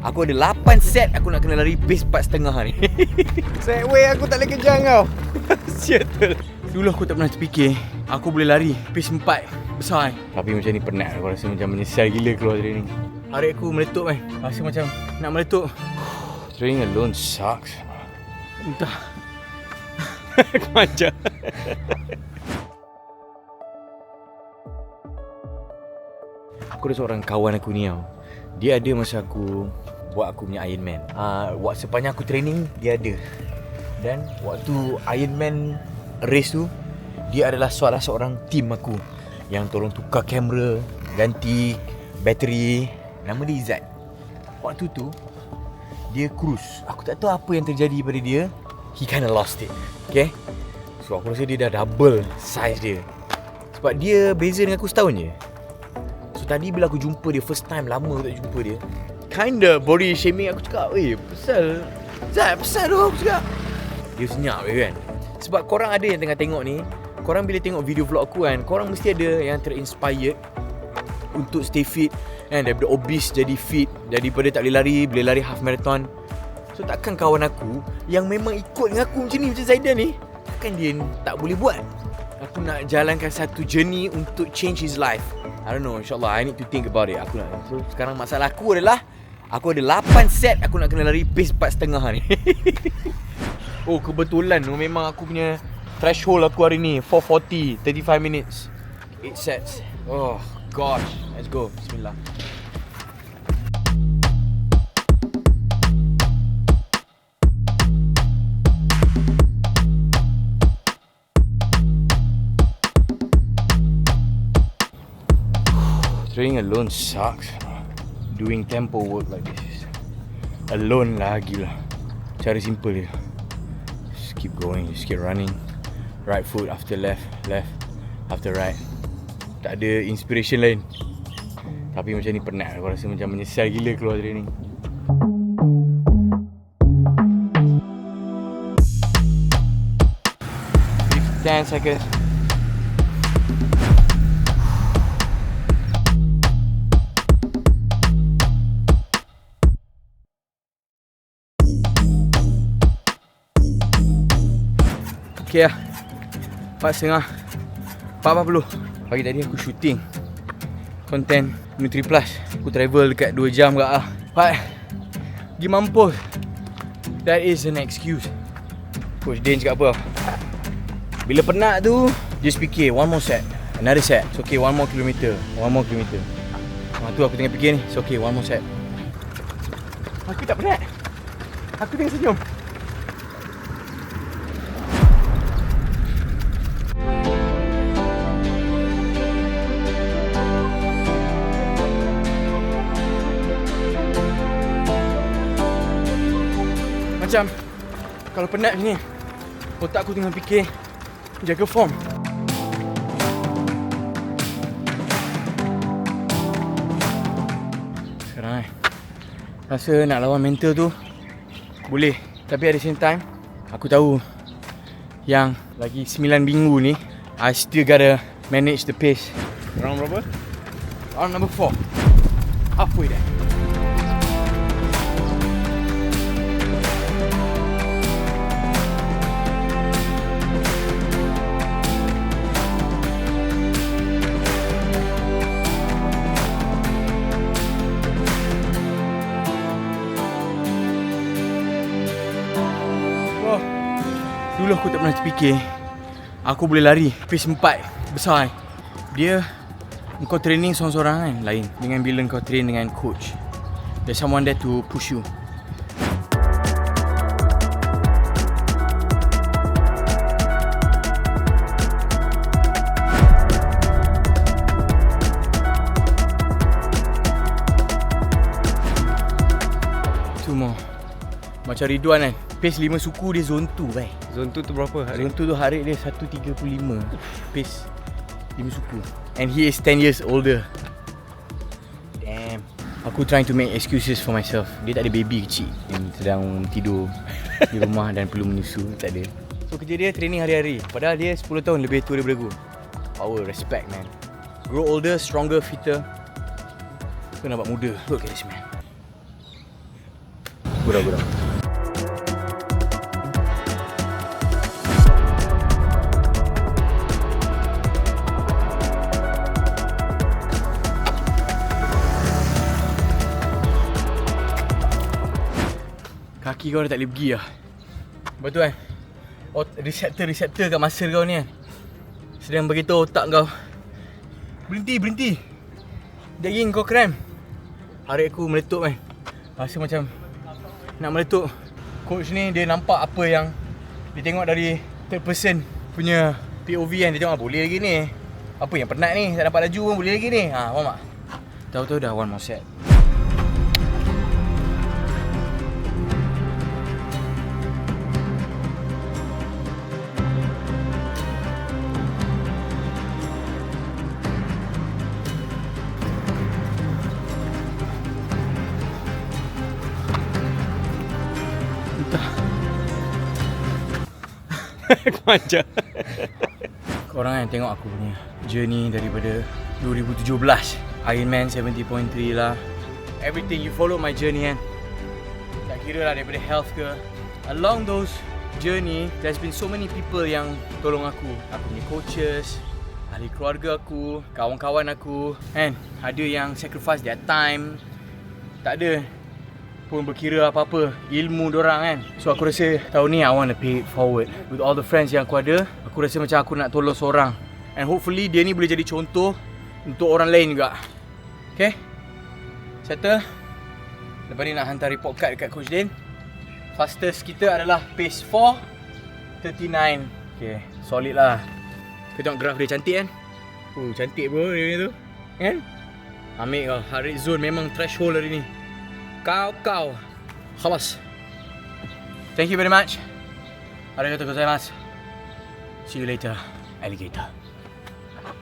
Aku ada 8 set aku nak kena lari pace 4.5 ni. Segway aku tak boleh kejar kau. Sial. Dulu aku tak pernah terfikir aku boleh lari pace 4 besar. Tapi macam ni penat. Aku rasa macam menyesal gila keluar training. Hari aku meletup kan. Rasa macam nak meletup. Training alone sucks. Entah. Aku manja. Aku ada seorang kawan aku ni tau. Dia ada masa aku buat aku punya Ironman. Sepanjang aku training dia ada. Dan waktu Ironman race tu, dia adalah salah seorang team aku yang tolong tukar kamera, ganti bateri. Nama dia Izzat. Waktu tu dia cruise. Aku tak tahu apa yang terjadi pada dia. He kinda lost it. Okay. So aku rasa dia dah double size dia. Sebab dia beza dengan aku setahun je. So tadi bila aku jumpa dia first time, lama aku tak jumpa dia, kinda body shaming. Aku cakap, pasal tu aku cakap. Dia senyap kan. Sebab korang ada yang tengah tengok ni, korang bila tengok video vlog aku kan, korang mesti ada yang terinspired untuk stay fit kan, daripada obese jadi fit, daripada tak boleh lari half marathon. So takkan kawan aku yang memang ikut dengan aku macam ni, macam Zaidan ni, takkan dia tak boleh buat. Aku nak jalankan satu journey untuk change his life. I don't know, insyaAllah I need to think about it. So sekarang masalah aku adalah aku ada 8 set aku nak kena lari pace 4.5 ni. Oh kebetulan memang aku punya threshold aku hari ni 4:40, 35 minutes, 8 sets. Oh gosh, let's go. Bismillah. Training alone sucks. Doing tempo work like this alone lagi lah. Cara simple dia. Just keep going, just keep running. Right foot after left, left after right. Tak ada inspiration lain. Tapi macam ni penat. Aku rasa macam menyesal gila keluar training. Give 10 seconds. Okay lah, 4.5, 4.40. Pagi tadi aku shooting konten Nutri Plus. Aku travel dekat 2 jam kat lah. Pergi mampus. That is an excuse. Coach Dane cakap apa? Bila penat tu, just fikir one more set, another set. It's okay, one more kilometer. Tu aku tengah fikir ni. It's okay, one more set. Aku tak penat. Aku tengah senyum. Macam kalau penat ni, otak aku tengah fikir jaga form. Sekarang rasa nak lawan mental tu boleh. Tapi at the same time, aku tahu yang lagi 9 minggu ni, I still gotta manage the pace. Round berapa? Round number 4. Halfway there. Dulu aku tak pernah terfikir aku boleh lari pace 4 besar. Dia kau training seorang-seorang kan, lain dengan bila kau train dengan coach. There's someone there to push you. Two more. Macam Ridwan kan, pace 5 suku dia zone 2 bhai. Zone 2 tu berapa hari? Zone 2 tu hari dia 1.35. Pace 5 suku. And he is 10 years older. Damn. Aku trying to make excuses for myself. Dia tak ada baby kecil yang sedang tidur di rumah dan perlu menyusu. Tak ada. So kerja dia training hari-hari. Padahal dia 10 tahun lebih tua daripada aku. Power, respect man. Grow older, stronger, fitter. Kau nampak muda. Look at this man. Gurau-gurau. Kaki kau dah tak boleh pergi lah. Betul kan? Reseptor kat muscle kau ni kan sedang beritahu otak kau, berhenti. Sekejap lagi kau cramp. Hari aku meletup kan. Rasa macam nak meletup. Coach ni dia nampak apa yang dia tengok dari third person punya POV kan. Dia tengok boleh lagi ni. Apa yang penat ni, tak dapat laju pun boleh lagi ni. Faham tak? Tahu-tahu dah one more set. Manja. Korang kan tengok aku punya journey daripada 2017 Ironman 70.3 lah. Everything, you follow my journey kan. Tak kira lah daripada health ke. Along those journey, there's been so many people yang tolong aku. Aku punya coaches, ahli keluarga aku, kawan-kawan aku kan. Ada yang sacrifice their time. Tak ada pun berkira apa-apa ilmu dorang kan. So aku rasa tahun ni I want to pay it forward with all the friends yang aku ada. Aku rasa macam aku nak tolong seorang, and hopefully dia ni boleh jadi contoh untuk orang lain juga. Okay, settle. Lepas ni nak hantar report card dekat Coach Din. Fastest kita adalah pace 4:39. Okay, solid lah. Kau tengok graf dia cantik kan. Cantik bro dia tu kan. Ambil kau, heart rate zone memang threshold hari ni. Kau Khalas. Thank you very much. Arigatou gozaimasu. See you later, alligator.